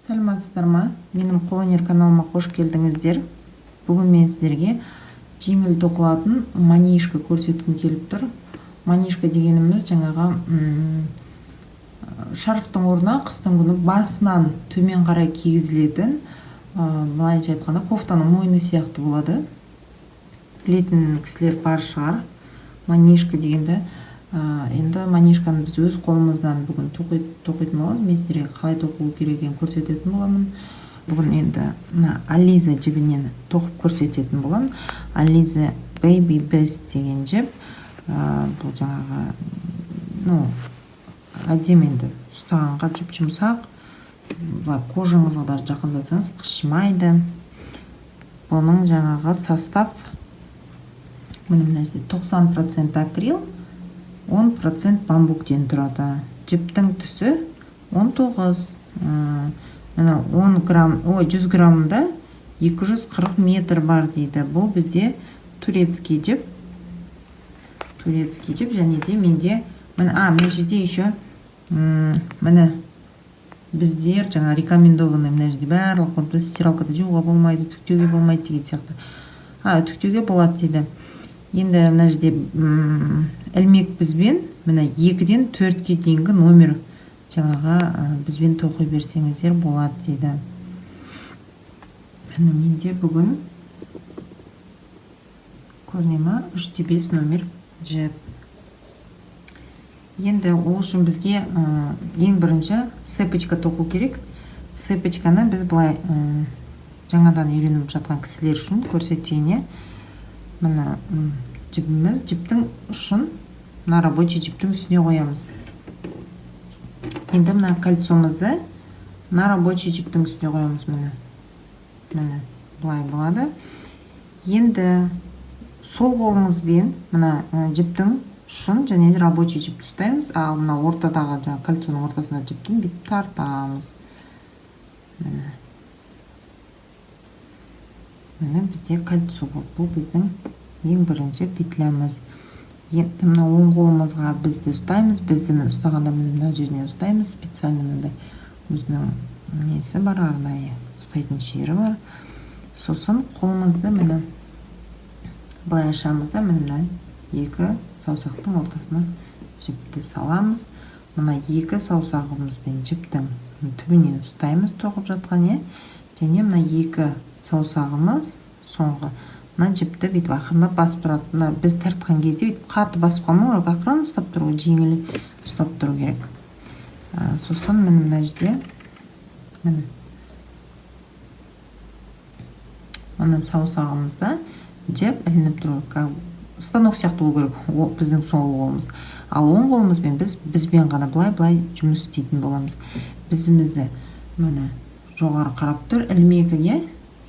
Саламатсыздар ма? Менің қолөнер каналыма қош келдіңіздер. Бүгін мен сіздерге жеңіл тоқылатын манишка көрсеткім келіп тұр. Манишка дегеніміз жаңағы шарфтың орнына қыстың күні басынан төмен қарай кигізілетін, былайша айтқанда кофтаның мойны сияқты болады. Білетін кісілер бар шығар. Манишка дегенді. Енді манишканы біз өз қолымыздан бүгін тоқитын боламыз. Мен сіздерге қалай тоқылу керек екенін көрсететін боламын. Бүгін енді Ализа жібінен тоқып көрсететін боламын. Ализа Baby Best деген жіп. Бұл жаңағы әдемі, енді ұстағанға жұп жұмсақ. Бұлай кожаңызға да жақындатсаңыз қышымайды. Бұның жаңағы состав мына жерде 90% акрил, 10% бамбуктен тұрады. Жіптің түсі 19. Мына 100 граммда 240 метр бар дейді. Бұл бізде турецкий жіп. Және де менде мына жерде еще міне біздер жаңа рекомендованный мына жерде барлық болды. Стиралкада жууға болмайды, үтіктеуге болмайды деген сияқты. Үтіктеуге болады дейді. Енді мына жерде ілмек бізбен мына 2-ден 4-ке дейінгі номер жаңаға бізбен тоқи берсеңіздер болады дейді. Менде бүгін көрінема 3-5 номер жіп. Енді ол үшін бізге ең бірінші сепочка тоқу керек. Сепочканы біз былай жаңадан үйреніп жатқан кісілер үшін көрсетейін. Мына жібіміз, жіптің ұшын мына рабочий жіптің үстіне қоямыз. Енді мына кольцомызды мына рабочий жіптің үстіне қоямыз. Міне бұлай болады. Енді сол қолымызбен мына жіптің ұшын және рабочий жіпті ұстаймыз. Ал мына ортадағы кольцоның ортасына жіптің бүйтіп тартамыз. Міне бізде кольцо болды. Бұл біздің ең бірінші петлямыз. Енді мына оң қолымызға бізді ұстаймыз. Бізді ұстағанда мына жеріне ұстаймыз. Специально мындай өзінің несі бар, арнайы ұстайтын жері бар. Сосын қолымызды міне былай ашамыз да, міне екі саусақтың ортасына жіпті саламыз. Мына екі саусағымызбен жіптің түбінен ұстаймыз тоқып жатқан. Және мына екі саусағымыз соңғы мына жіпті бүйтіп ақырындап басып тұрады. Біз тартқан кезде бүйтіп қатты басып қалмау керек, ақырын ұстап тұру, жеңіл ұстап тұру керек. Сосын мына жерде мына саусағымызда жіп ілініп тұру керек. Станок сияқты болу керек біздің сол қолымыз. Ал оң қолымызбен бізбен ғана былай жұмыс істейтін боламыз. Бізімізді міне жоғары қарап тұр, ілмегі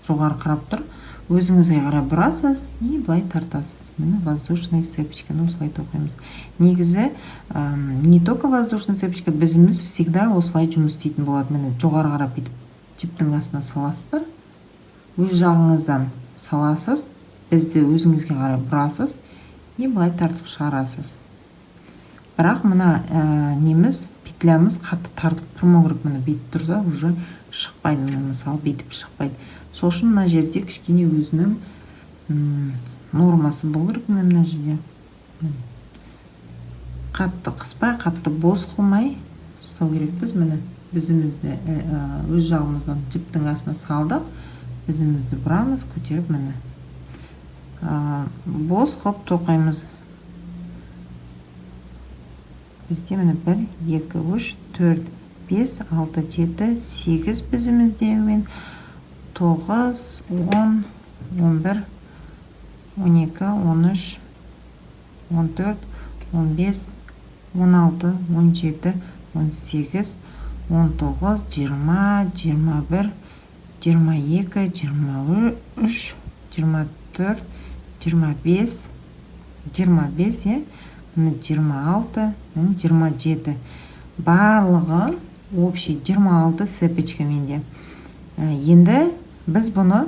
жоғары қарап тұр. Өзіңізге қарай бұрасыз и былай тартасыз. Міне воздушный цепочканы осылай тоқимыз. Негізі не только воздушный цепочка, бізіміз всегда осылай жұмыс істейтін болады. Міне жоғары қарап бүйтіп жіптің астына саласыздар. Өз жағыңыздан саласыз, бізді өзіңізге қарай бұрасыз и былай тартып шығарасыз. Бірақ мына неміз, петлямыз қатты тартып тұрмау керек. Міне бүйтіп тұрса уже шықпайды. Мысалы бүйтіп шықпайды. Сол үшін мына жерде кішкене өзінің нормасы болу керек. Мына жерде қатты қыспай, қатты бос қылмай ұстау керекпіз. Міне бізімізді өз жағымыздан жіптің астына салдық. Бізімізді бұрамыз, көтеріп міне бос қылып тоқаймыз. Бізде міне 1, 2, 3, 4, 5, 6, 7, 8 бізіміздегі 9, 10, 11, 12, 13, 14, 15, 16, 17, 18, 19, 20, 21, 22, 23, 24, 25, 26, 26, 27. Барлығы общий 26 сепочка менде. Енді біз бұны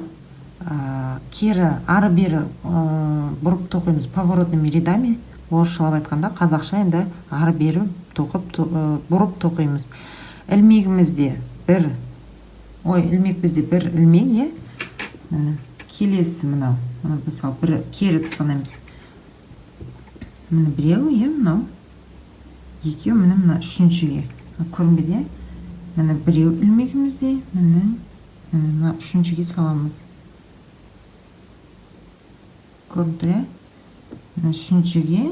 кері ары-бері бұрып тоқимыз поворотными рядами. Орысшалап айтқанда, қазақша енді ары-бері тоқып бұрып тоқимыз. Ілмегімізде 1, ой, ілмек бізде бір ілмек, е. Келесі мынау. Мысалы, бір кері санаймыз. Міне біреу, е, мынау. Екеу, міне мына үшіншіге. Көрінбеді, е. Міне біреу ілмегімізде, міне мына үшіншіге саламыз. Көрініп тұр, е. Міне үшіншіге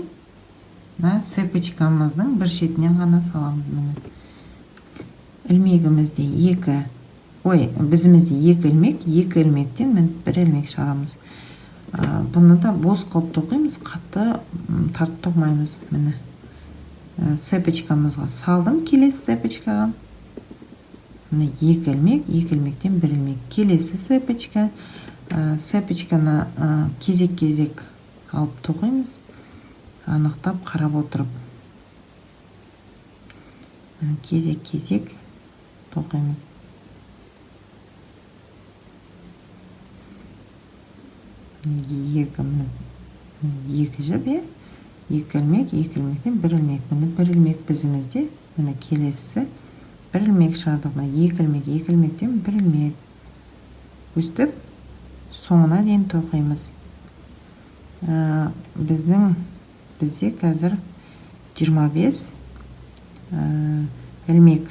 мына цепочкамыздың бір шетінен ғана саламыз. Міне ілмегімізде екі, ой, бізімізде екі ілмектен мен бір ілмек шығарамыз. Бұны да бос қылып тоқимыз, қатты тартып тоқмаймыз. Міне цепочкамызға салдым, келесі цепочкаға. Міне екі ілмектен бір ілмек. Келесі цепочка. Цепочканы кезек-кезек алып тоқимыз, анықтап қарап отырып. Кезек-кезек тоқимыз. Екі жіп, е. Екі ілмектен бір ілмек. Міне бір ілмек бізімізде. Міне келесі бір ілмек шығардық. Екі ілмектен бір ілмек. Өстіп, соңына дейін тоқимыз. Бізде қазір 25 ілмек.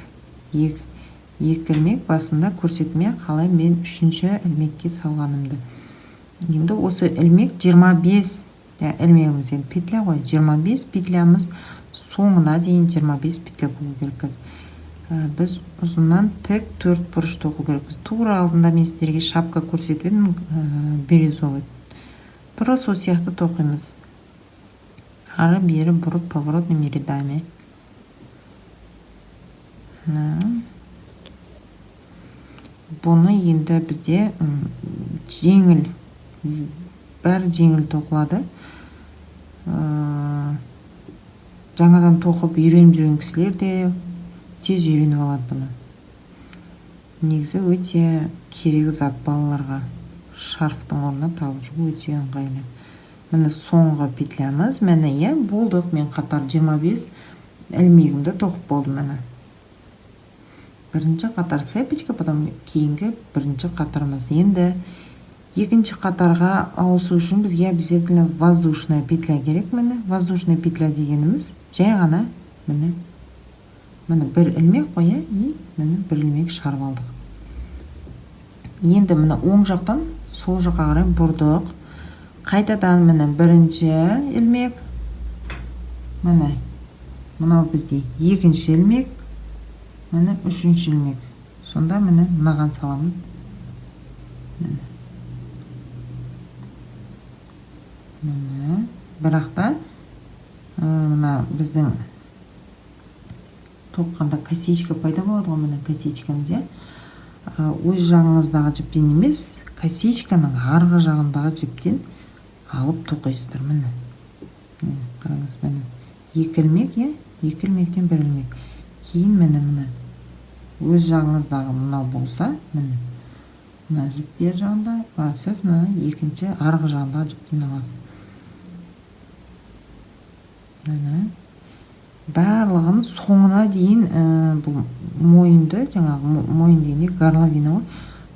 Екі ілмек басында көрсетмей қалай мен үшінші ілмекке салғанымды. Енді осы ілмек 25 ілмегіміз, петля ғой, 25 петлямыз, соңына дейін 25 петля болу керек. Біз ұзыннан тік 4 бұрыш тоқу керек. Тура алдында мен сіздерге шапка көрсетіп едім, бирюзовый. Тура сол сияқты тоқимыз. Ары бері бұрып поворотными рядами. Бұны енді бізде жеңіл, бәрі жеңіл тоқылады. Жаңадан тоқып үйреніп жүрген кісілер де тез үйреніп алады бұны. Негізі өте керек зат балаларға. Шарфтың орнына тағып жүру өте ыңғайлы. Міне соңғы петлямыз. Міне, е, болдық. Мен қатар 25 ілмегімді тоқып болдым. Міне бірінші қатар цепочка, потом кейінгі бірінші қатарымыз. Енді екінші қатарға ауысу үшін бізге обязательно воздушная петля керек. Міне воздушная петля дегеніміз жай ғана міне бір ілмек қой, и міне бір ілмек шығарып алдық. Енді міне оң жақтан сол жаққа қарай бұрдық. Қайтадан міне бірінші ілмек. Міне мынау бізде екінші ілмек. Міне үшінші ілмек. Сонда міне мынаған саламын. Міне бірақта мына біздің тоққанда косичка пайда болады ғой. Міне косичкамыз, өз жағыңыздағы жіптен емес, косичканың арғы жағындағы жіптен алып тоқисыздар. Міне қараңыз, міне екі ілмек, екі ілмектен бір ілмек. Кейін міне өз жағыңыздағы мынау болса, мына жіп бер жағында, сіз мына екінші арғы жағындағы жіптен аласыз. Барлығын соңына дейін бұл мойынды, жаңағы мойын дегенде горловина ғой,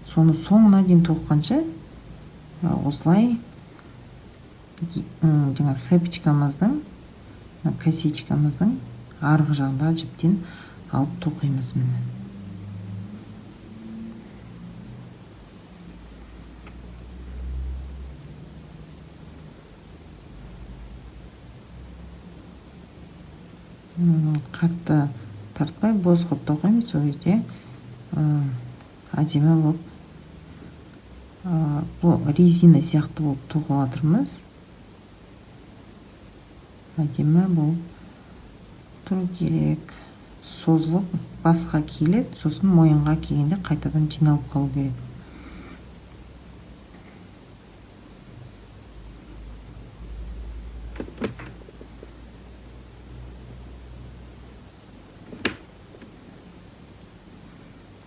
соны соңына дейін тоққанша осылай жаңағы цепочкамыздың, косичкамыздың арғы жағында жіптен алып тоқимыз. Қатты тартпай бос қылып тоқимыз, сол кезде әдемі болып, бұл резина сияқты болып тоқып жатырмыз. Әдемі болып тұру керек. Созылып басқа келеді, сосын мойынға келгенде қайтадан жиналып қалу керек.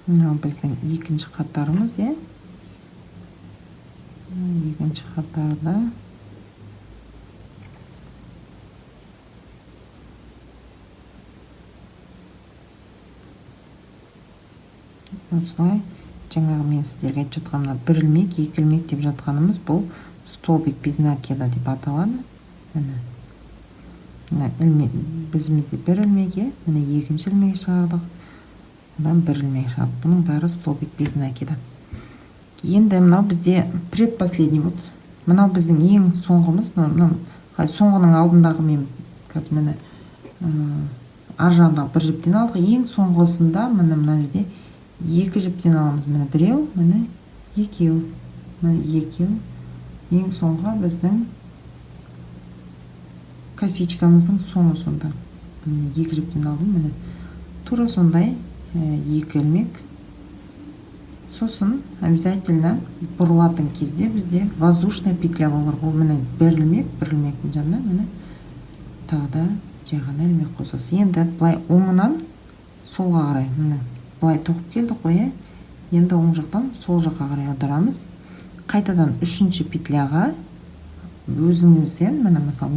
Мынау біздің екінші қатарымыз, екінші қатарда осылай жаңағы мен сіздерге айтып жатқаным бір ілмек, екі ілмек деп жатқанымыз бұл столбик без накида деп аталады. Міне ілмек бізде бір ілмек, міне екінші ілмек шығардық, одан бір ілмек шығардық. Бұның бәрі столбик без накида. Енді мынау бізде предпоследний вот. Мынау біздің ең соңғымыз, соңғының алдындағы мен қазір міне ар жағындағы бір жіптен алдық. Ең соңғысында мына жерде екі жіптен аламыз. Міне біреу, міне екеу, міне екеу. Ең соңғы біздің косичкамыздың соңы сонда. Міне екі жіптен алдым, міне тура сондай екі ілмек. Сосын обязательно бұрылатын кезде бізде воздушная петля болар. Бұл міне бір ілмектің жанына міне тағы да жай ғана ілмек қосасыз. Енді былай оңынан солға қарай міне былай тоқып келдік қой. Енді оң жақтан сол жаққа қарай аударамыз. Қайтадан үшінші петляға өзіңізден міне мысалы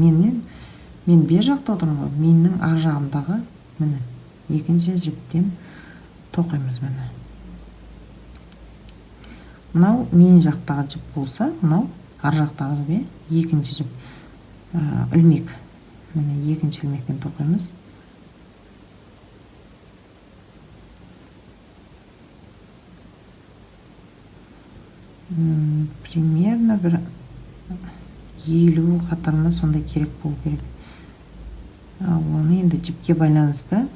мен бер жақта отырмын ғой, менің ар жағымдағы міне екінші жіптен тоқимыз. Міне мынау мен жақтағы жіп болса, мынау ар жақтағы жіп, екінші жіп ілмек. Міне екінші ілмектен тоқимыз. Примерно бір 50 қатарына сондай керек болу керек. Оны енді жіпке байланысты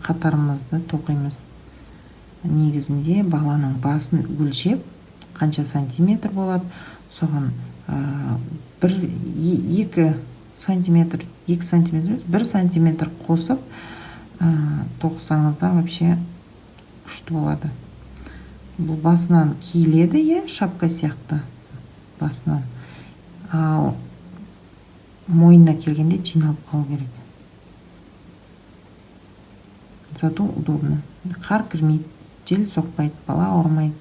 қатарымызды тоқимыз. Негізінде баланың басын өлшеп, қанша сантиметр болады, соған 2 сантиметр, 1 сантиметр қосып тоқсаңыздар вообще күшті болады. Бұл басынан киіледі, шапка сияқты басынан. Ал мойнына келгенде жиналып қалу керек. Зато удобно. Қар кірмейді, жел соқпайды, бала ауырмайды.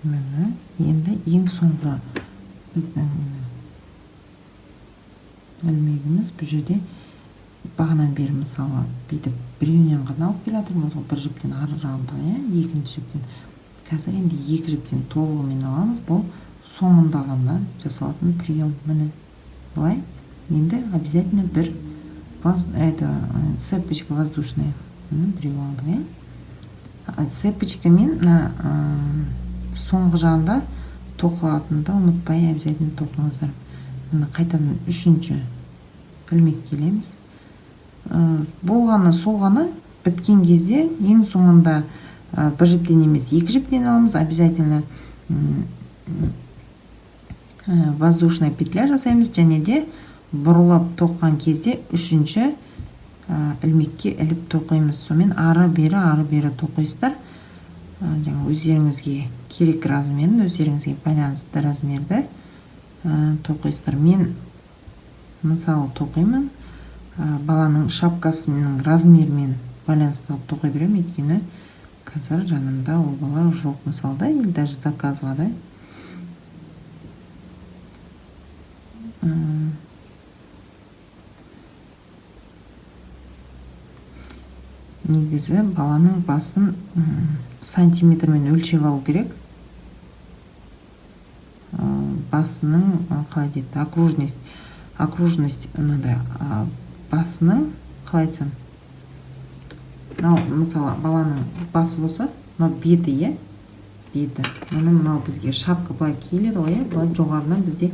Міне, енді ең соңғы біздің ілмегіміз бұл жерде бағанан бері мысалы бүйтіп біреуінен ғана алып келе жатырмыз, бір жіптен ар жағында, екінші жіптен. Қазір енді екі жіптен толығымен аламыз. Бұл соңында ғана жасалатын прием. Міне былай. Енді обязательно бір цепочка воздушная. Біреу алдық, цепочкамен соңғы жағында тоқылатынды ұмытпай обязательно тоқыңыздар. Мына қайтадан үшінші ілмек келеміз. Болғаны солғаны біткен кезде ең соңында бір жіптен емес екі жіптен аламыз. Обязательно воздушная петля жасаймыз, және де бұрылып тоққан кезде үшінші ілмекке іліп тоқимыз. Сонымен ары бері тоқисыздар. Жаңа өздеріңізге керек размерін, өздеріңізге байланысты размерді тоқисыздар. Мен мысалы тоқимын, баланың шапкасының размерімен байланысты тоқи беремін, өйткені қазір жанымда ол бала жоқ, мысалда, или даже заказға да. Негізі баланың басын сантиметрмен өлшеп алу керек. Басының, қалай дейді, окружность, басының, қалай айтсам, мысалы баланың басы болса, беті, беті. Мынау бізге шапка былай киіледі ғой, былай жоғарынан бізде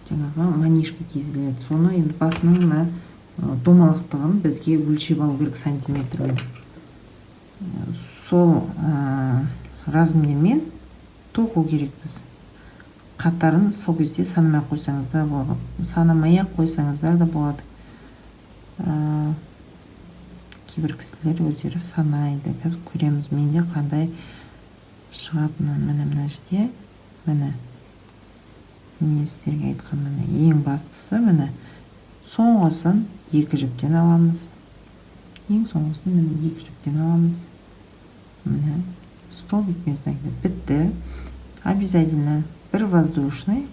жаңағы манишка киіледі. Соны енді басының домалақтығын бізге өлшеп алу керек сантиметрмен. Сол размермен тоқу керек біз. Қатарын сол кезде санамай қойсаңыздар болады. Санамай қойсаңыздар да болады. Кейбір кісілер өздері санайды. Қазір көреміз менде қандай шығатынын мына жерде міне мен сіздерге айтқан міне ең бастысы міне соңғысын екі жіптен аламыз. Ең соңғысын міне екі жіптен аламыз. Міне столбик местный бітті. Обязательно бір воздушный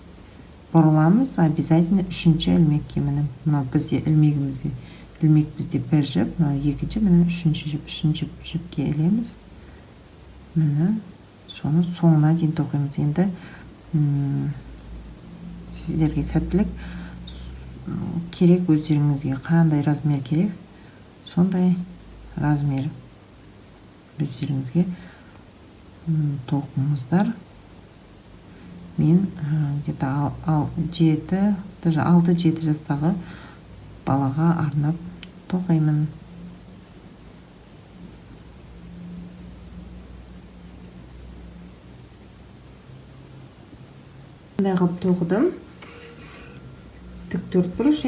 бұрыламыз, обязательно үшінші ілмекке міне мына бізде ілмек бізде бір жіп, мына екінші міне үшінші жіпке ілеміз. Міне соны соңына дейін тоқимыз. Енді сіздерге сәттілік керек, өздеріңізге қандай размер керек, сондай размер өздеріңізге тоқыңыздар. Мен где-то 6-7 жастағы балаға арнап тоқимын. Мындай қылып тоқыдым. Тік төртбұрыш,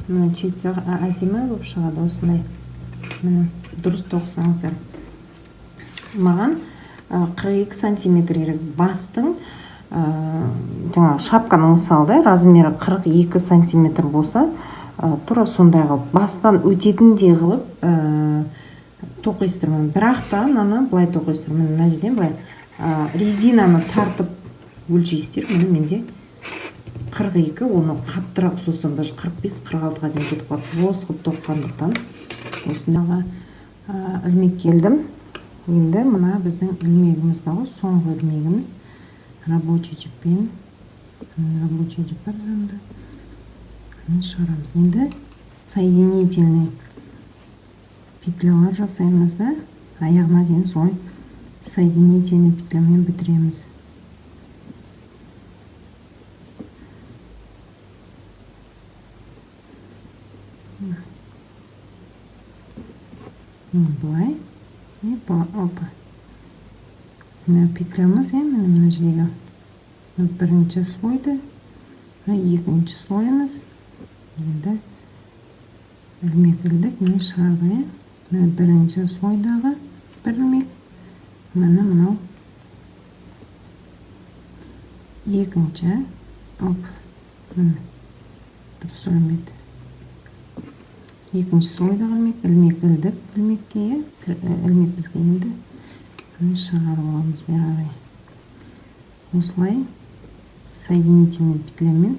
мына шет жағы әдемі болып шығады осындай. Міне дұрыс тоқсаңыздар. Маған 42 сантиметр керек. Бастың жаңа шапканың мысалы размері 42 сантиметр болса, тура сондай қылып бастан өтетіндей қылып тоқисыздар. Бірақ та мынаны былай тоқисыздар. Мына жерден былай резинаны тартып өлшейсіздер. Міне менде 42, оны қаттырақ соқсам даже 45-46-ға дейін кетіп қалады. Бос қылып тоққандықтан осындағы ілмек келдім. Енді мына біздің ілмегіміз бар, соңғы ілмегіміз. Рабочий жіппен, рабочий жіп бар жанында. Шығарамыз. Енді соединительный петлялар жасаймыз да, аяғына дейін солай соединительный петлямен бітіреміз. Былай. Опа. Петлямыз, мына жердегі бірінші слойды, екінші слойымыз. Енді ілмек ілдік, мен шығарды. Бірінші слойдағы бір ілмек. Мынау екінші. Дұрыс ілмек. Екінші слойдағы ілмек ілдік. Ілмек бізге енді шығарып аламыз бері қарай. Осылай соединительный петлямен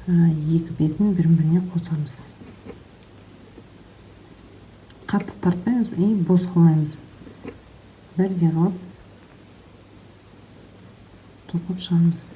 екі бетін бір-біріне қосамыз. Қатты тартпаймыз и бос қылмаймыз. Бірдей қылып тоқып шығамыз.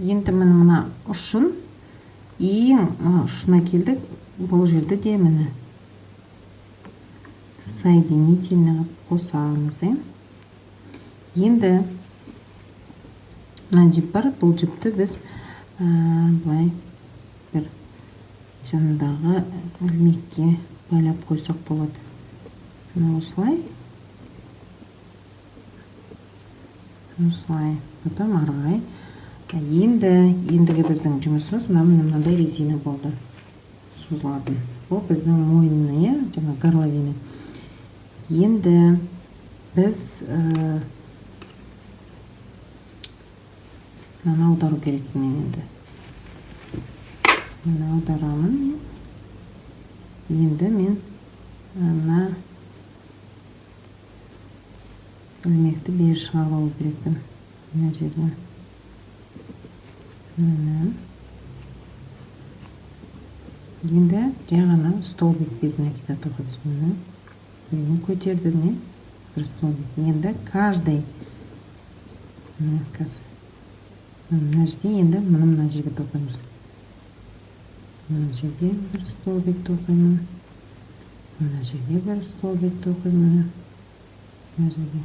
Енді мына ұшын ең ұшына келдік. Бұл жерді де міне соединительный қосамыз. Енді мына жіп бар, бұл жіпті біз былай бір жанындағы ілмекке байлап қойсақ болады. Осылай. Осылай. Потом арғай. Ендігі біздің жұмысымыз мынандай резина болды. Созылатын. Бұл біздің мойны, жаңа горловина. Енді біз мынаны аудару керек мен енді. Мына аударамын. Енді мен мына ілмекті бері шығарып алу керекпін. Мына жерден. Енді жай ғана столбик безін әкеліп тоқып мені. Бірін көтерді не? Бір столбик. Енді каждый мына жерде енді мына жерге тоқимыз. Мына жерге бір столбик тоқимын. Мына жерге бір столбик тоқимын. Мына жерге.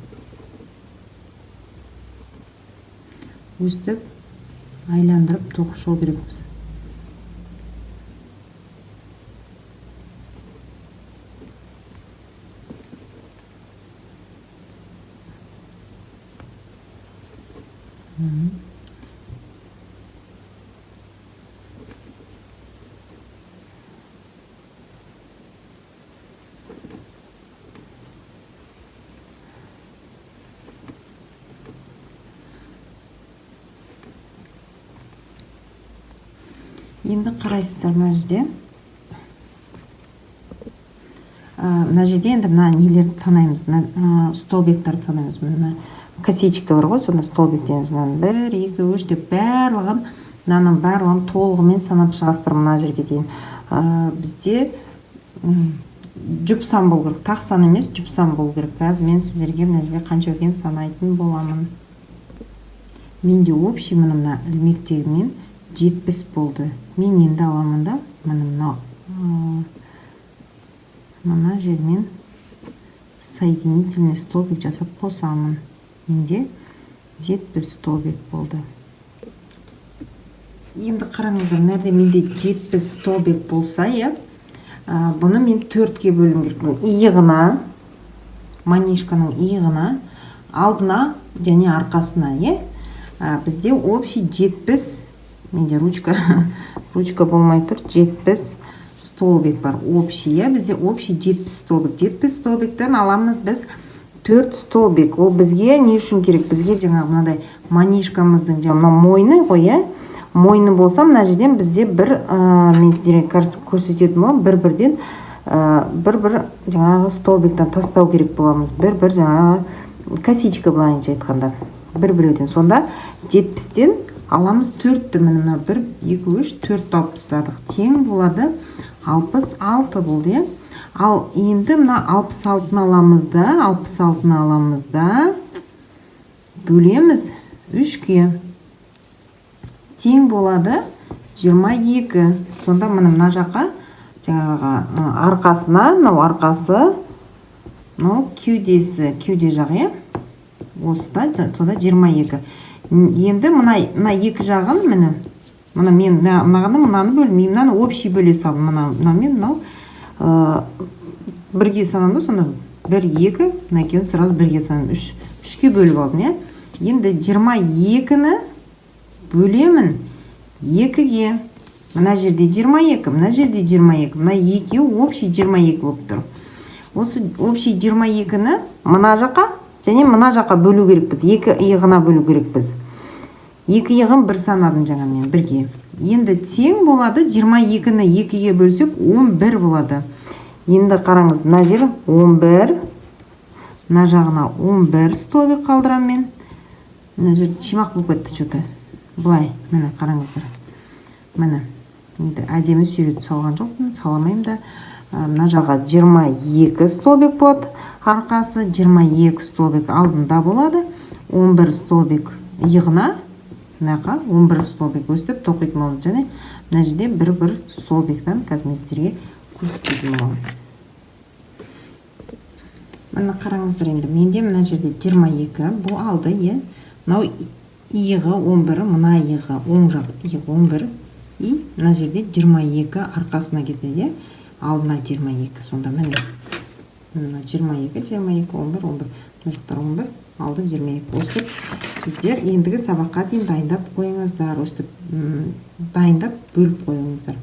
Өстіп айландырып тоқып шығу керекпіз. Енді қарайсыздар мына жерде. Мына жерде енді мына нелерді санаймыз. Столбиктарды санаймыз. Мына косичка бар ғой, сонда столбиктен 1, 2, 3 деп барлығын, мынаның барлығын толығымен санап шығастыр мына жерге дейін. Бізде жұп сан болу керек, тақ сан емес, жұп сан болу керек. Қазір мен сіздерге мына жерде қанша екенін санайтын боламын. Менде общий мына ілмектегі мен 70 болды. Мен енді аламын да, мына жермен соединительный столбик жасап қосамын. Менде 70 столбик болды. Енді қараңыздар, мына менде 70 столбик болса, бұны мен 4-ке бөлім керекпін. Иығына, манишканың иығына, алдына және арқасына, бізде общий 70, менде ручка болмай тұр, 70 столбик бар. Общий, бізде общий 70 столбик. 70 столбиктен аламыз біз 4 столбик. Ол бізге не үшін керек? Бізге жаңағы мынадай манишкамыздың жаңа мойны ғой, мойны болса, мына жерден бізде бір мен сіздерге көрсететін боламын, бір-бірден бір жаңағы столбиктен тастау керек боламыз. Бір жаңағы косичка былайынша айтқанда. Бір-біреуден. Сонда 70-тен аламыз 4-ті, мына 1, 2, 3, 4 алып тастадық. Тең болады 66 болды. Ал енді мына 66-ны аламыз да бөлеміз 3-ке. Тең болады 22. Сонда мына жаққа жаңағы арқасына, мынау арқасы, мынау кеуде жағы, осыда, сонда 22. Енді мына екі жағын, мына мен мынаны бөлмеймін, мынаны общий бөле салым. Мынау бірге санамды, сонда 1, 2, мына екеуін сразу бірге санам, 3-ке бөліп алдым. Енді 22-ні бөлемін 2-ге. Мына жерде 22, мына жерде 22, мына екеуі общий 22 болып тұр. Осы общий 22-ні мына жаққа және мына жаққа бөлу керекпіз. 2 иығына бөлу керекпіз. 2 иығын бір санадым жаңа мен, бірге. Енді тең болады, 22-ні 2-ге бөлсек 11 болады. Енді қараңыз, мына жер 11, мына жағына 11 столбик қалдырам мен. Мына жер чимақ болып кетті что-то. Бұлай, міне қараңыздар. Міне, әдемі сурет салған жоқпын, саламайым да. Мына жағы 22 столбик болады. Арқасы 22 столбик алдында болады. 11 столбик иығына, мынақа 11 столбик өстіп тоқитын болады. Және мына жерде бір столбиктан қазместерге көрсететін боламын. Мына қараңыздар, енді менде мына жерде 22, бұл алды, мынау иығы 11, мына иығы оң жақ иығы 11 и мына жерде 22 арқасына кетеді. Алдына 22. Сонда міне 22, 11, 11. Мына жақтар 11, алды 22. Өстіп сіздер ендігі сабаққа дейін дайындап қойыңыздар. Өстіп дайындап бөліп қойыңыздар.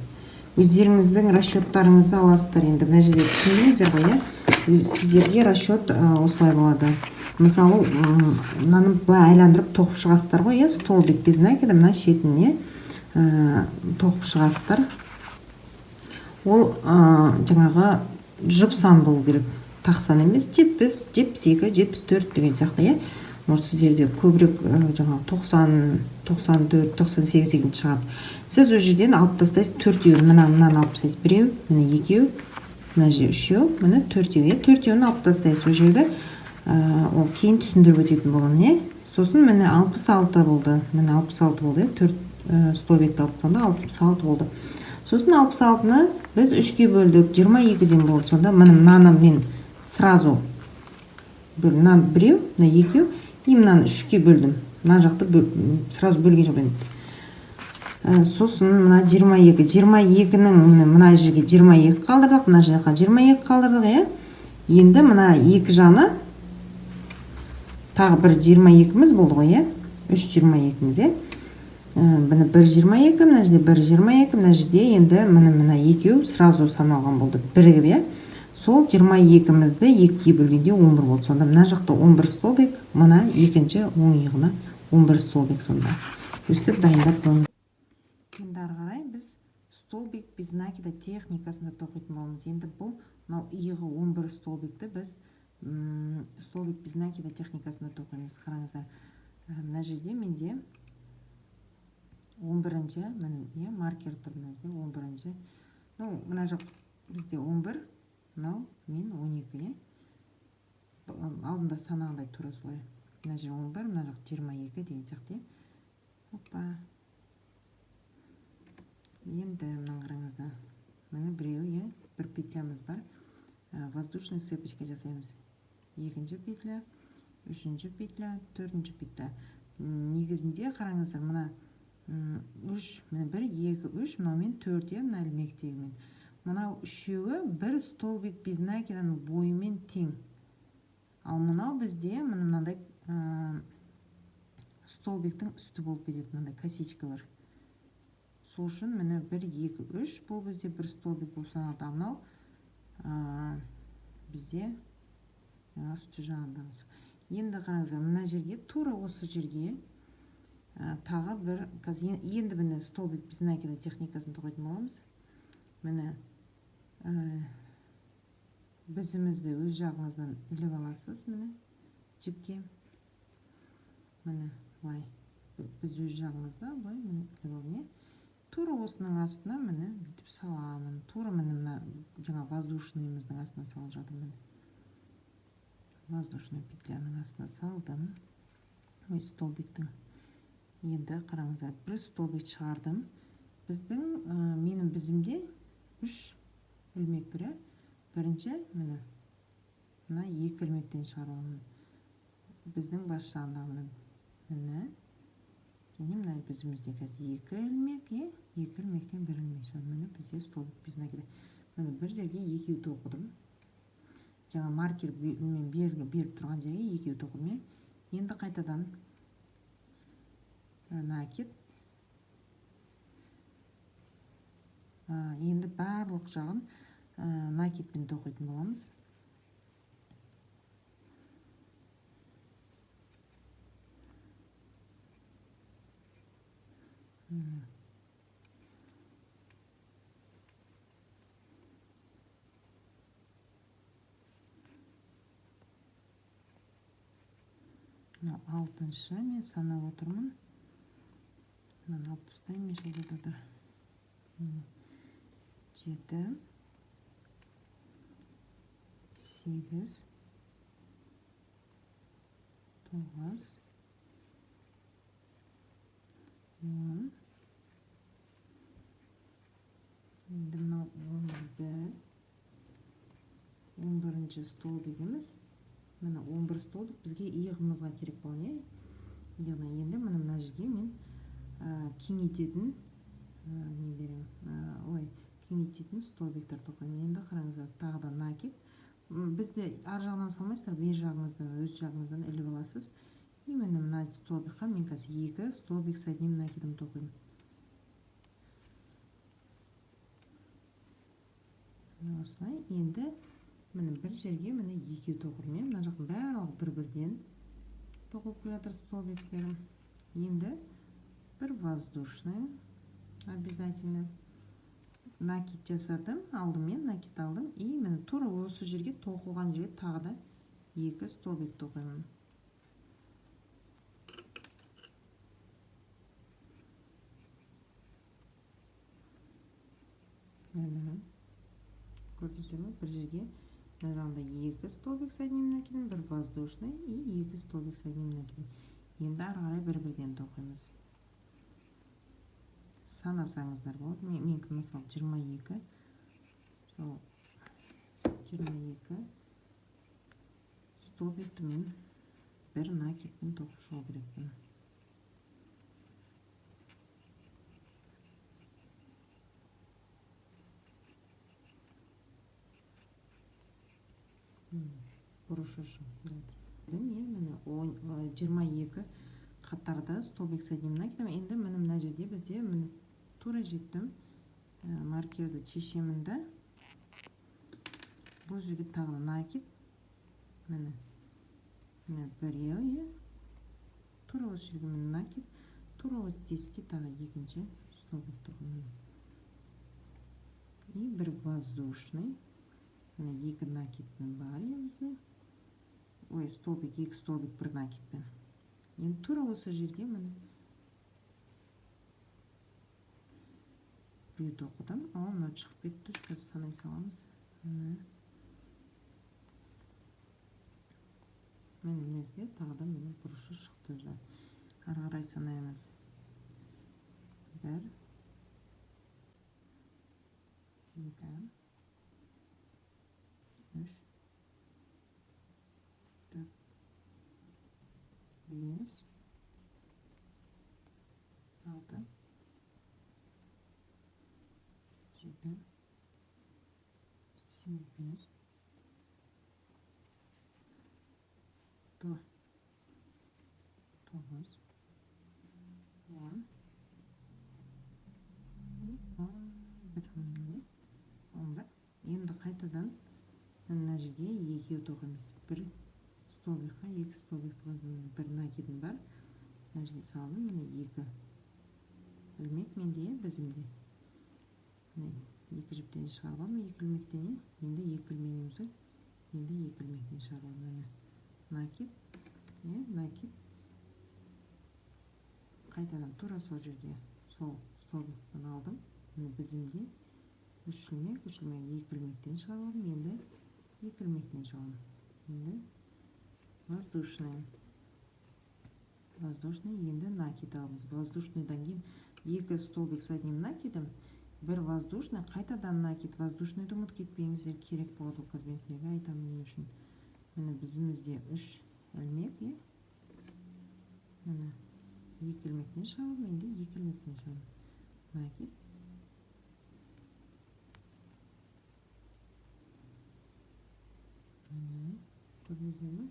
Өздеріңіздің расчеттарыңызды аласыздар. Енді мына жерде түсіндіңіздер ғой, сіздерге расчет осылай болады. Мысалы, мынаны былай айландырып тоқып шығасыздар ғой, столбик без накида мына шетіне тоқып шығасыздар. Ол жаңағы жұп сан болу керек. Тақсан емес, 70, 72, 74 деген сияқты, Может, сіздерде көбірек жаңағы 90, 94, 98 деген шығады. Сіз ол жерден алып тастайсыз төртеуін, мынаны алып тастайсыз. Біреу, міне екеу, мына жер үшеу, міне төртеу. Төртеуін алып тастайсыз ол жерді. Ол кейін түсіндіріп өтетін болған, Сосын міне 66 болды. Міне 66 болды, 4 столбикті алып тастағанда 66 болды. Сосын 66-ны біз 3-ке бөлдік, 22-ден болды. Сонда мынаны мен сразу мынаны біреу, мына екеу, и мынаны 3-ке бөлдім. Мына жақты сразу бөлген жоқ. Сосын мына 22, 22-нің мына жерге 22 қалдырдық, мына жаққа 22 қалдырдық, Енді мына екі жаны тағы бір 22-міз болды ғой, 3 22-міз, Бұны 1,22, мына жерде 1,22, мына жерде енді мына екеу сразу саналған болды. Бірігіп, Сол 22-мізді 2-ге бөлгенде 11 болды. Сонда мына жақта 11 столбик, мына екінші оң иығына 11 столбик сонда. Өстіп дайындап қойыңыз. Енді ары қарай біз столбик без накида техникасында тоқитын боламыз. Енді бұл мынау иығы 11 столбикті біз столбик без накида техникасында тоқимыз. Қараңыздар. Мына жерде менде 11-ші, міне маркер тұр мына жерде 11-ші. Мына жақ бізде 11, мынау мен 12, Алдында санағандай тура солай. Мына жер 11, мына жақ 22 деген сияқты. Опа. Енді мына қараңыздар. Міне біреу, бір петлямыз бар. Воздушный цепочка жасаймыз. Екінші петля, үшінші петля, төртінші петля. Негізінде қараңыздар, мына 3, міне 1, 2, 3, мынаумен 4, мына ілмектегімен. Мынау үшеуі бір столбик без накиданың бойымен тең. Ал мынау бізде мынандай столбиктің үсті болып кетеді, мынандай косичкалар. Сол үшін міне 1, 2, 3 бұл бізде бір столбик болып саналады. Мынау бізде үсті жағындамыз. Енді қараңыздар, мына жерге, тура осы жерге тағы бір, енді міне столбик без накида техникасын тоқитын боламыз. Міне бізімізді өз жағыңыздан іліп аласыз, міне жіпке. Міне былай, біз өз жағымызда былай іліп алып, тура осының астына міне бүйтіп саламын. Тура міне жаңа воздушныйымыздың астына салып жатырмын. Воздушный петляның астына салдым. Өз столбиктің. Енді қараңыздар, бір столбик шығардым. Менің бізімде 3 ілмек тұр. Бірінші, міне 2 ілмектен шығарамын. Біздің бас жағында міне. Және мына бізімізде қазір 2 ілмек, 2 ілмектен 1 ілмек шығады. Міне бізде столбик без накида. Міне бір жерге 2 тоқыдым. Жаңа маркер мен беріп тұрған жерге 2 тоқыдым. Енді қайтадан накид. Енді барлық жағын накидпен тоқитын боламыз. Алтыншы мен санап отырмын. Мен алып тастаймын, жерде 7, 8, 9, 10. Енді мынау 11-ші столбигіміз. Мына 11 столбик бізге иығымызға керек болған, яғни енді мына жерге мен кеңейтетін не беремін, кеңейтетін столбиктер тоқимын. Енді қараңыздар, тағы да накид. Бізде ар жағынан салмайсыздар, бер жағыңыздан, өз жағыңыздан іліп аласыз. И мына столбикқа мен қазір 2 столбик с одним накидом тоқимын. Осылай. Енді бір жерге екеу тоқырмын. Мына жақтың барлығы бір-бірден тоқылып келе жатыр столбиктерім. Енді бір воздушный обязательно накид жасадым, алдымен накид алдым. И тура осы жерге, тоқылған жерге тағы да 2 столбик тоқимын. Көрдіңіздер ме? Бір жерге мына жағында 2 столбик с одним накидом, бір воздушный и 2 столбик с одним накидом. Енді ары қарай бір-бірден тоқимыз. Санасаңыздар болады. Менікі мысалы 22. Сол 22 столбикті мен бір накидпен тоқып шығу керекпін. Бұрышы шығып. Мен 22 қатарда столбик с одним накидом. Енді мына жерде бізде тура жеттім. Маркерді шешемін да. Бұл жерге тағы накид. Біреу. Тура осы жерге накид. Тура осы тесікке тағы екінші столбик тоқимын. И бір воздушный. 2 накидпен бар емізде. Столбик, 2 столбик, бір накидпен. Енді тура осы жерге біреу тоқыдым. Мынау шығып кетті. Қазір санай саламыз. Мінезде тағы да бұрышы шықты. Ары қарай санаймыз. 1 2 3 4 5 6 7 8 9 10 11. Енді қайтадан мына жерге екеу тоқимыз. Бір столбикқа 2 столбик тоқимын. Бір накидім бар. Мына жерге салдым. 2 ілмек менде, біздімде. 2 жіптен шығарғам, 2 ілмектен. Енді 2 ілмегімізді. Енді 2 ілмектен шығарғам. Накид. Накид. Қайтадан тура сол жерге сол столбиктен алдым. Біздімде 3 ілмек, 2 ілмектен шығарғам. Енді 2 ілмектен шығарғам. Енді воздушный. Енді накид аламыз. Воздушныйдан кейін 2 столбик с одним накидом, бір воздушный, қайтадан накид. Воздушныйды ұмыт кетпеңіздер, керек болады. Қазір мен сіздерге айтамын не үшін. Біздімізде 3 ілмек. 2 ілмектен шығарғам. Енді 2 ілмектен шығарғам. Накид. Көрдіңіздер ме?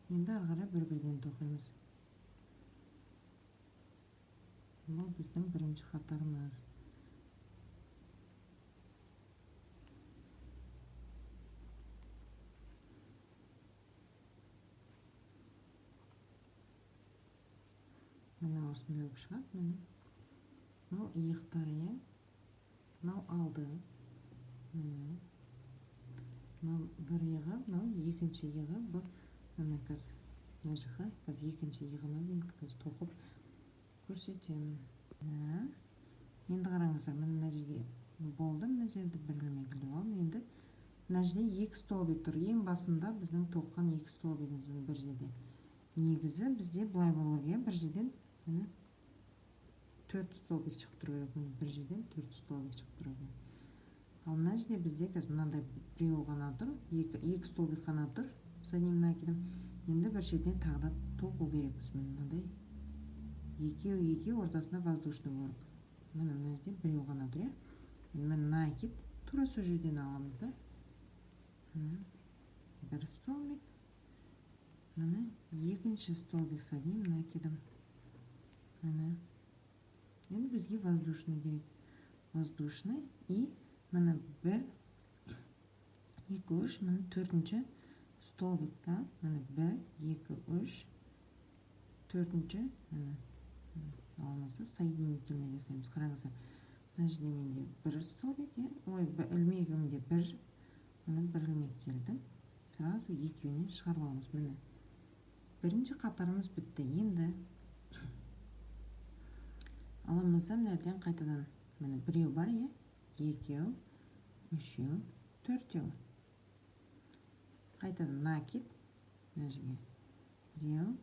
Енді ары қарай бір-бірден тоқимыз. Бұл біздің бірінші қатарымыз. Мына осындай болып шығады. Мынау иықтары, мынау алды. Мынау бір иығы, мынау екінші иығы. Бұл қазір мына жаққа, қазір екінші иығына дейін қазір тоқып көрсетемін. Енді қараңыздар, мына жерге болды. Мына жерді бір ілмек іліп алып, енді мына жерде 2 столбик тұр. Ең басында біздің тоққан 2 столбигіміз бір жерде. Негізі бізде былай болу керек, бір жерден 4 столбик шығып тұру керек. Бір жерден 4 столбик шығып тұру керек. Ал мына жерде бізде қазір мынандай біреу ғана тұр, 2 столбик ғана тұр с одним накидом. Енді бір жерден тағы да тоқу керекпіз. Мынандай екеу ортасында воздушный болып. Міне мына жерде біреу ғана тұр, иә. Енді накид тура сол жерден аламыз да. Бір столбик. Міне екінші столбик садим накидом. Міне. Енді бізге воздушный керек. Воздушный и міне бір, екі, үш, міне төртінші столбикта. Міне бір, екі, үш, төртінші. Міне аламызда соединительный жасаймыз. Қараңыздар. Мына жерде менде бір столбик, ой, ілмегімде бір, міне бір ілмек келді. Сразу екеуінен шығарып аламыз. Міне бірінші қатарымыз бітті. Енді аламызда мына жерден қайтадан міне біреу бар, екеу, үшеу, төртеу. Қайтадан накид, мына жерге біреу,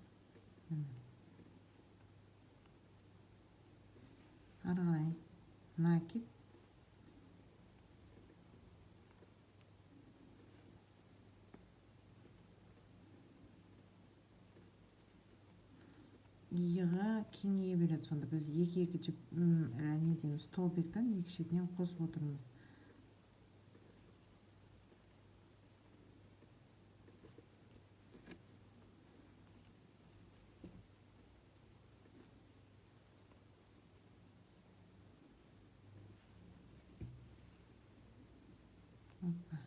ары қарай накид, иығы кеңейе береді. Сонда біз екі-екі неден столбиктан екі шетінен қосып отырмыз. Опа.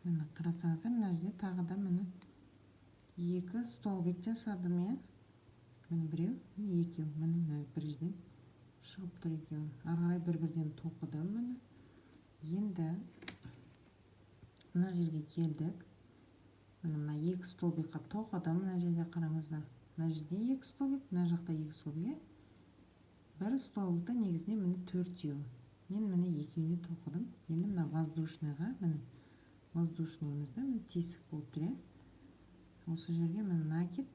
Міне қарасаңыздар, мына жерде тағы да міне екі столбик жасадым, иә. Міне біреу, екеу. Міне бір жерден шығып тұр екеуі. Ары қарай бір-бірден тоқыдым. Міне. Енді мына жерге келдік. Мына екі столбикқа тоқыдым. Мына жерде қараңыздар. Мына жерде екі столбик, мына жақта екі столбик. Бір столбикта негізінде міне төртеу. Мен міне екеуіне тоқыдым. Енді мына воздушныйға, міне воздушныйымызда міне тесік болып тұр, иә. Осы жерге міне накид,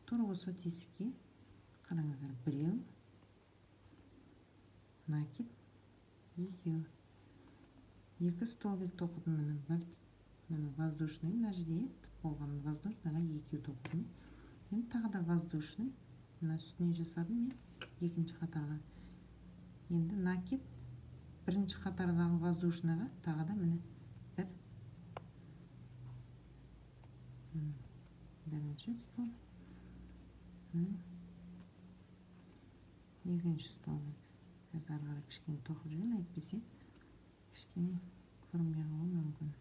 тура осы тесікке қараңыздар, біреу, накид, екеу. Екі столбик тоқыдым, міне бір, міне воздушный, мына жерде болған воздушныйға екеу тоқыдым. Енді тағы да воздушный, мына үстіне жасадым, екінші қатарға. Енді накид, бірінші қатардағы воздушныйға тағы да міне бір, бірінші стол, екінші стол. Қазір ары қарай кішкене тоқып жүрген, әйтпесе кішкене көрінбей қалуы мүмкін.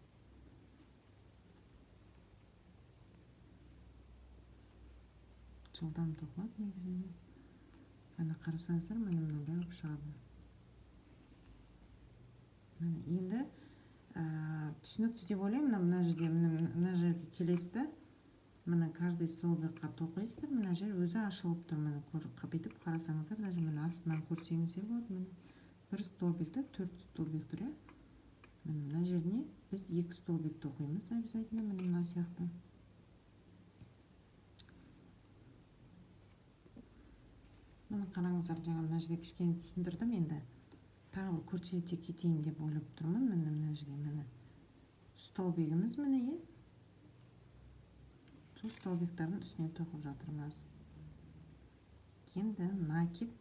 Жылдам тоқылады негізінде. Міне қарасаңыздар, міне мынандай болып шығады. Енді түсінікті деп ойлаймын. Мына жерге келесіздер. Міне каждый столбикқа тоқисыздар. Мына жер өзі ашылып тұр. Міне бүйтіп қарасаңыздар, даже міне астынан көрсеңіздер болады. Міне бір столбикте 4 столбик тұр. Мына жеріне біз 2 столбик тоқимыз обязательно. Міне мына сияқты. Міне қараңыздар, жаңа мына жерде кішкене түсіндірдім. Енді тағы көрсете кетейін деп ойлап тұрмын. Мына жерге міне столбигіміз міне, сол столбиктардың үстіне тоқып жатырмыз. Енді накид,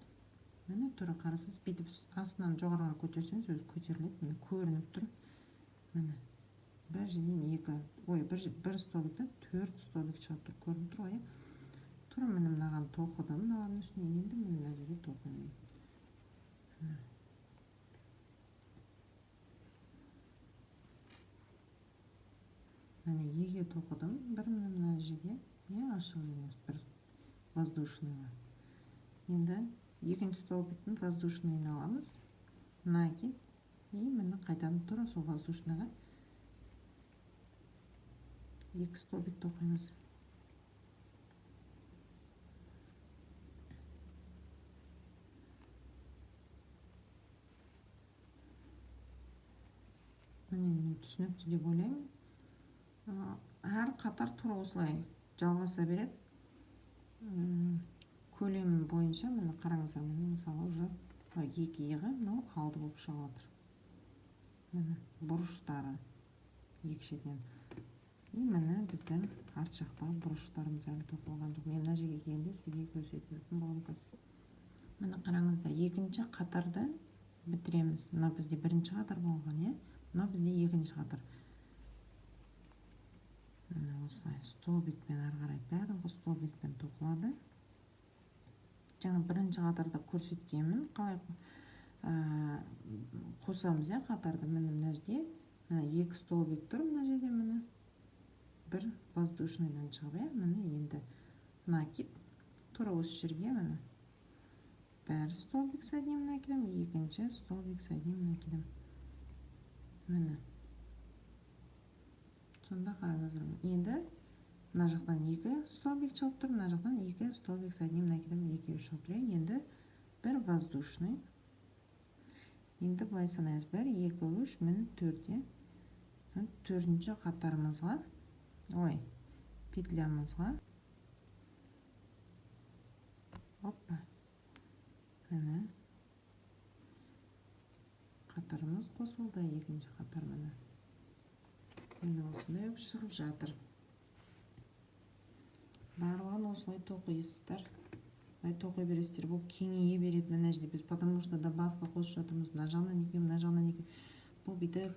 міне тура қарасаңыз, бүйтіп астынан жоғарыға көтерсеңіз өзі көтеріледі. Міне көрініп тұр. Міне бір жерден бір столбикте 4 столбик шығып тұр. Көрініп тұр ғой. Тура міне мынаған тоқыдым, мыналардың үстіне. Енді міне мына жерге тоқимын. Міне екеу тоқыдым, бір мына жерге, ашық емес, бір воздушныйға. Енді екінші столбиктің воздушныйын аламыз. Накид, и міне қайтадан тура сол воздушныйға 2 столбик тоқимыз. міне түсінікті деп ойлаймын. Әр қатар тура осылай жалғаса береді. Көлемі бойынша міне қараңыздар, міне мысалы уже екі иығы мынау алды болып шығып отыр. Міне бұрыштары екі шетінен. И міне біздің арт жақтағы бұрыштарымыз әлі тоқылған жоқ. Мен мына жерге келгенде сізге көрсететін боламын қазір. Міне қараңыздар, екінші қатарды бітіреміз. Мына бізде бірінші қатар болған, иә? Мына бізде екінші қатар. Міне осылай столбикпен ары қарай барлығы столбикпен тоқылады. Жаңа бірінші қатарда көрсеткенмін, қалай қосамыз, иә, қатарды. Міне мына жерде екі столбик тұр, мына жерде міне бір воздушныйдан шығып, иә, міне енді накид тура осы жерге міне бір столбик соединим накидом, екінші столбик соединим накидом. Міне сонда қараңыздар, енді мына жақтан екі столбик шығып тұр, мына жақтан екі столбик соединим накидом, екеуі шығып тұр. Енді бір воздушный. Енді былай санаймыз, 1, 2, 3, міне 4. Төртінші қатарымызға, петлямызға, оппа, міне қатарымыз қосылды, екінші қатар міне. Міне осындай шығып жатыр. Барлығын осылай тоқисыздар. Осылай тоқи бересіздер. Бұл кеңейе береді мына жерде. Біз потому что добавка қосып жатырмыз. Мына жағынан екі, мына жағынан екі. Бұл бүйтіп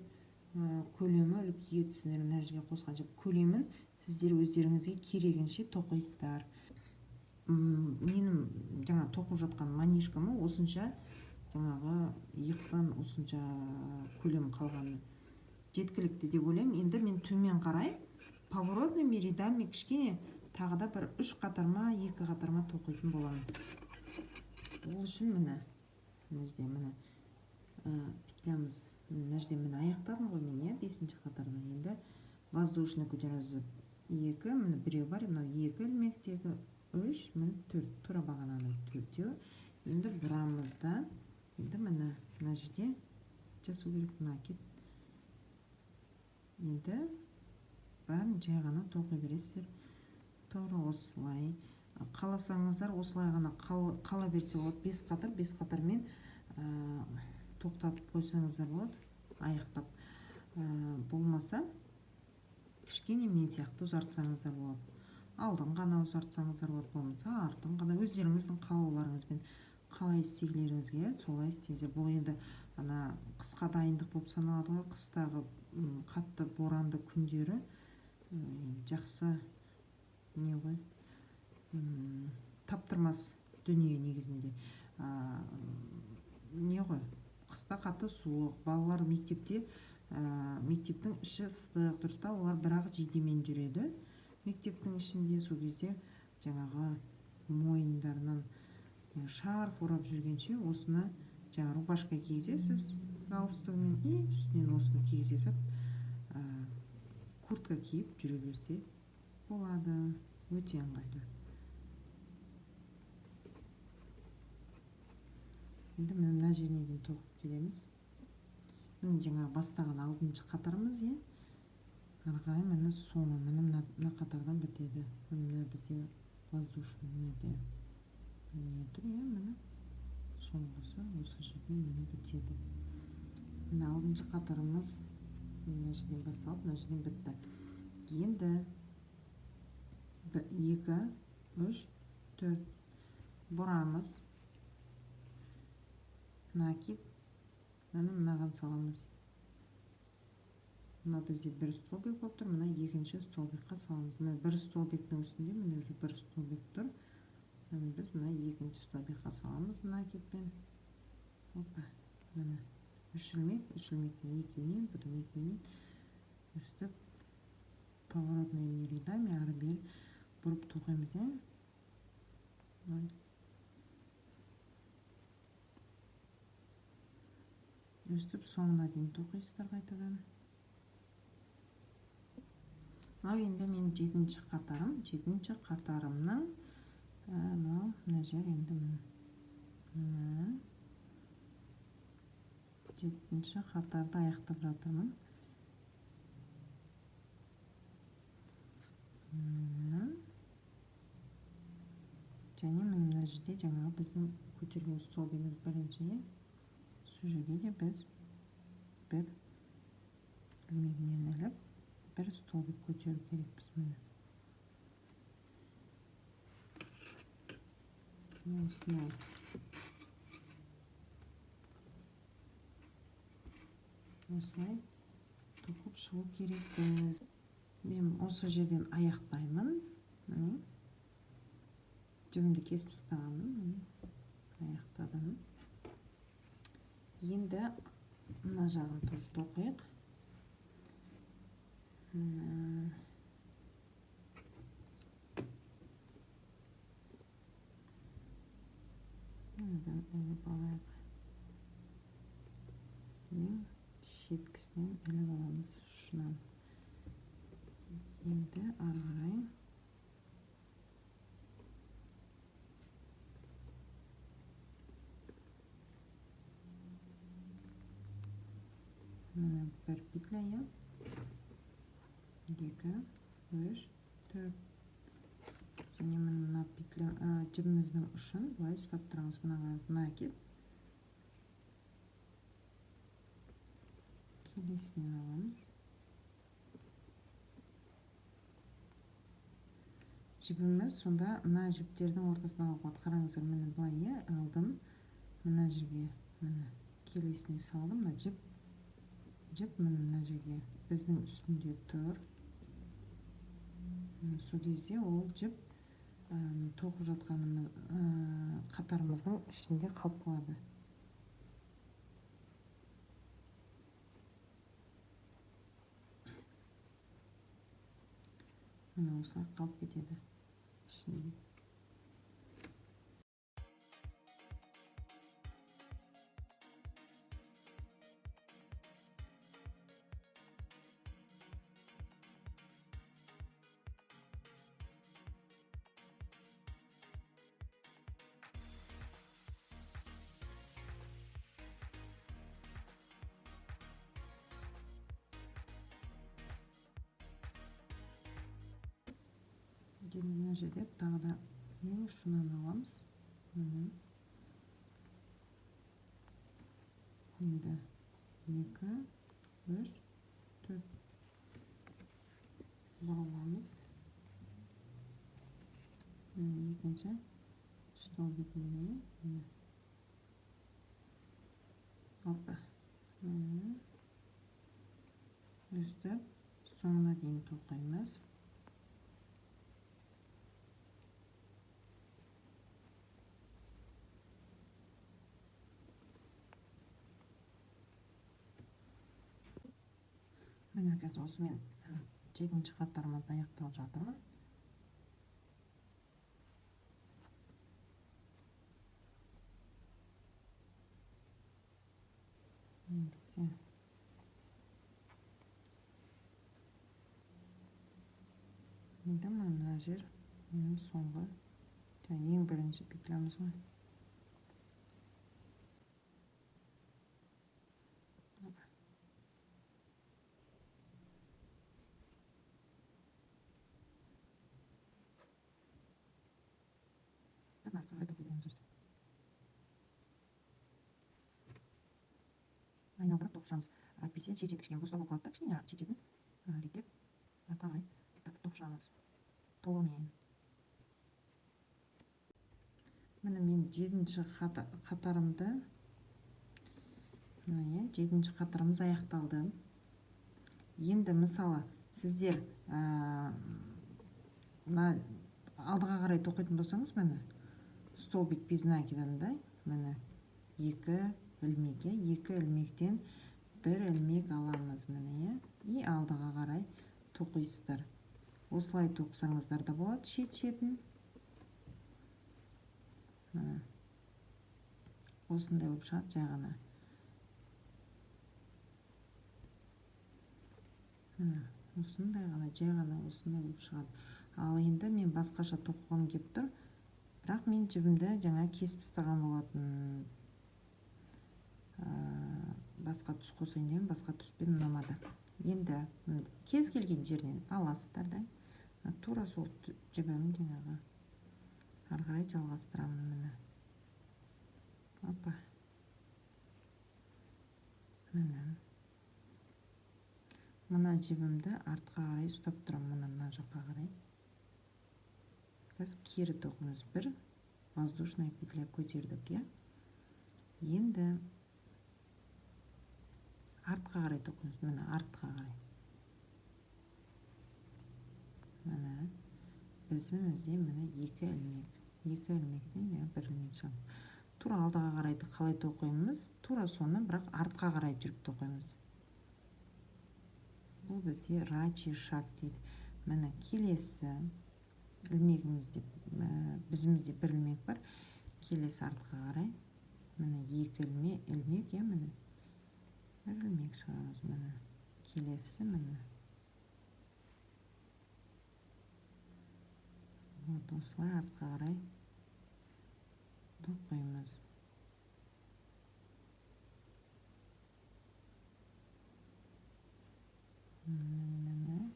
көлемі үлкейеді сіздер мына жерге қосқанша. Көлемін сіздер өздеріңізге керегінше тоқисыздар. Менің жаңа тоқып жатқан манишкамы осынша жаңағы иықтан осынша көлем қалғаны жеткілікті деп ойлаймын. Енді мен төмен қарай поворотными рядами кішкене тағы да бір 3 қатарма, 2 қатарма тоқитын боламын. Ол үшін міне жерде міне петлямыз, мына жерде міне аяқтадым ғой мен, 5-ші қатарда. Енді воздушный көтеріңіз 2, міне біреу бар, мынау 2 ілмектегі 3, міне 4, тура бағананы 4-еу. Енді бұрамызда, енді міне мына жерде жасау керек накид. Енді бәрін жай ғана тоқи бересіздер. Тура осылай. Қаласаңыздар осылай ғана қала берсе болады. 5 қатар, 5 қатармен тоқтатып қойсаңыздар болады, аяқтап. Болмаса кішкене мен сияқты ұзартсаңыздар болады. Алдын ғана ұзартсаңыздар болады, болмаса артын ғана өздеріңіздің қалауларыңызбен қалай істегілеріңізге солай істеңіздер. Бұл енді ана қысқа дайындық болып саналады ғой. Қыстағы қатты боранды күндері жақсы не ғой, таптырмас дүние негізінде. Не ғой, қыста қатты суық, балалар мектепте, мектептің іші ыстық, дұрыс па? Олар бірақ жейдемен жүреді мектептің ішінде. Сол кезде жаңағы мойындарынан шарф орап жүргенше осыны жаңа рубашка кигізесіз галстугымен, и үстінен осыны кигізесіз, куртка киіп жүре берсе болады. Өте ыңғайлы. Енді мына жеріне дейін тоқып келеміз. Міне жаңа бастаған 6-шы қатарымыз, е. Ары қарай міне соңы, міне мына қатардан бітеді. Міне бізде воздушный неде не тұр, е, міне соңғысы осы жерден міне бітеді. Міне 6-шы қатарымыз мына жерден басталып, мына жерден бітті. Енді 2, 3, 4 бұрамыз, накид, мынаған саламыз. Мына бізде бір столбик болып тұр, мына екінші столбикқа саламыз. Мына бір столбиктің үстінде міне уже бір столбик тұр. Біз мына екінші столбикқа саламыз накидпен. Опа, міне 3 ілмек, 3 ілмектен екеуінен, бұдан екеуінен өстіп поворотными рядами ары бері бұрып тоқимыз, е. Өстіп соңына дейін тоқисыздар қайтадан. Енді мен 7-ші қатарым, 7-ші қатарымның мына жер енді міне 7-ші қатарды аяқтап жатырмын. және мына жерде жаңағы біздің көтерген столбигіміз бірінші, сол жерге де біз бір ілмегінен іліп бір столбик көтеру керекпіз. Осылай тоқып шығу керекпіз. Мен осы жерден аяқтаймын. Міне жібімді кесіп тастағанмын. Аяқтадым. Енді мына жағын тоже тоқиық. Мынадан іліп алайық. Шеткісінен іліп аламыз ұшынан. Енді ары қарай бір петля, 2, 3, 4. Және мына петля жібіміздің ұшын былай ұстап тұрыңыз. Мына әкеп келесінен аламыз. Жібіміз сонда мына жіптердің ортасына қойып қараңыздар. Міне былай алдым. Мына жерге келесіне салдым. Мына жіп мына жерге біздің үстінде тұр. Сол кезде ол жіп тоқып жатқанымыз қатарымыздың ішінде қалып қалады. Міне осылай қалып кетеді ішінде. Мына жерде тағы да ең ұшынан аламыз. Енді 2, 3, 4 bağlamamız. Екінші столбикіне алты үстіп соңына дейін тоқаймыз. Міне қазір осымен жетінші қатарымызды аяқталып жатырмын. Енді мына жер соңғы ең бірінші петлямыз ғой. Айналдырып тоқышамыз. Әйтпесе шешет кішкене бос болып қалады да, кішкене шешетін реттеп артқа қарай тоқышамыз толығымен. Міне мен жетінші қатарымыз аяқталды. Енді мысалы сіздер алдыға қарай тоқитын болсаңыз, міне столбик без накидандай, міне 2 ілмекке, 2 ілмектен 1 ілмек аламыз, міне, и алдыға қарай тоқисыздар. Осылай тоқсаңыздар да болады, шет-шетін. Осындай болып шығады жай ғана. Осындай ғана, жай ғана осындай болып шығады. Ал енді мен басқаша тоқығым келіп тұр. Бірақ мен жібімді жаңа кесіп тастаған болатын. Басқа түс қосайын деймін, басқа түспен ұнамады. Енді кез келген жерден аласыздар да. тура сол жібімін жаңағы ары қарай жалғастырамын. Міне опа, міне мына жібімді артқа қарай ұстап тұрамын. Мына жаққа қарай қазір кері тоқымыз, бір воздушная петля көтердік. Енді артқа қарай тоқымыз. Міне артқа қарай. Міне біздімізде міне екі ілмектен бір ілмек шығады. Тура алдыға қарайды қалай тоқимыз, тура соны бірақ артқа қарай жүріп тоқимыз. Бұл бізде рачий шаг дейді. Міне келесі ілмегімізде біздімізде бір ілмек бар. Келесі артқа қарай міне екі ілмек, міне бір ілмек шығарамыз. Міне келесі міне. Вот осылай артқа қарай тоқимыз. Міне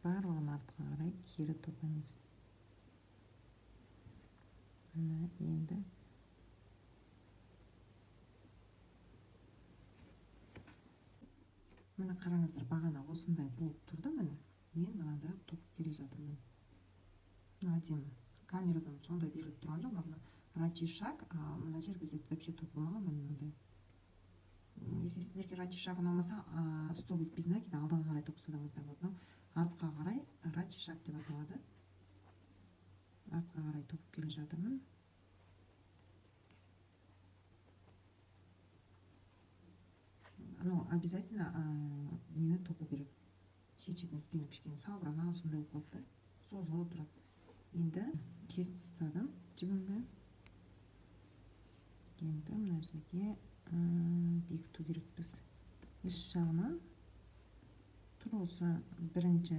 барлығын артқа қарай кері тоқимыз. Міне енді міне қараңыздар, бағана осындай болып тұрды. Міне мен мынандай тоқып келе жатырмын. Әдемі. Камерадан сондай беріліп тұрған жоқ. Мына рачий шаг, мына жер бізде вообще тоқылмаған. Мынандай. Если сіздерге рачий шаг ұнамаса, столбик без накида алдыға қарай тоқсаңыз да болады. Артқа қарай рачий шаг деп аталады. Артқа қарай тоқып келе жатырмын. Обязательно нені тоқу керек. Шет-шетіне кішкене салбыраған, сондай болып қалды. Созылып тұрады. Енді кесіп тастадым жібімді. Енді мына жерге бекіту керекпіз. Іш жағынан тура осы бірінші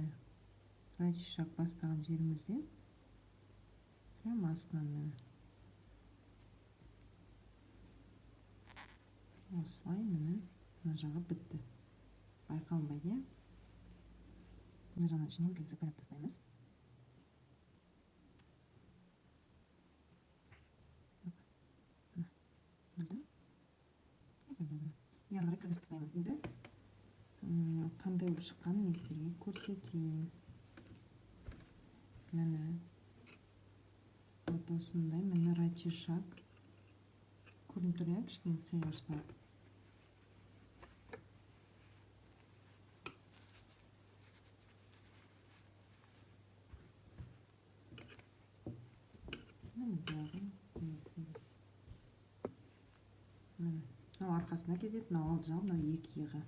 рачий шаг бастаған жерімізден прям астынан мені осылай мені мына жағы бітті. Байқалынбайды. Мына жағынан ішінен закалап тастаймыз. Ары қарай кіргізіп тастаймын. Енді қандай болып шыққанын мен сіздерге көрсетейін. Міне вот осындай міне рачий шаг көрініп тұр, кішкене қиғаштап. Міне арқасына кетеді, мынау алды жағы, мынау екі иығы.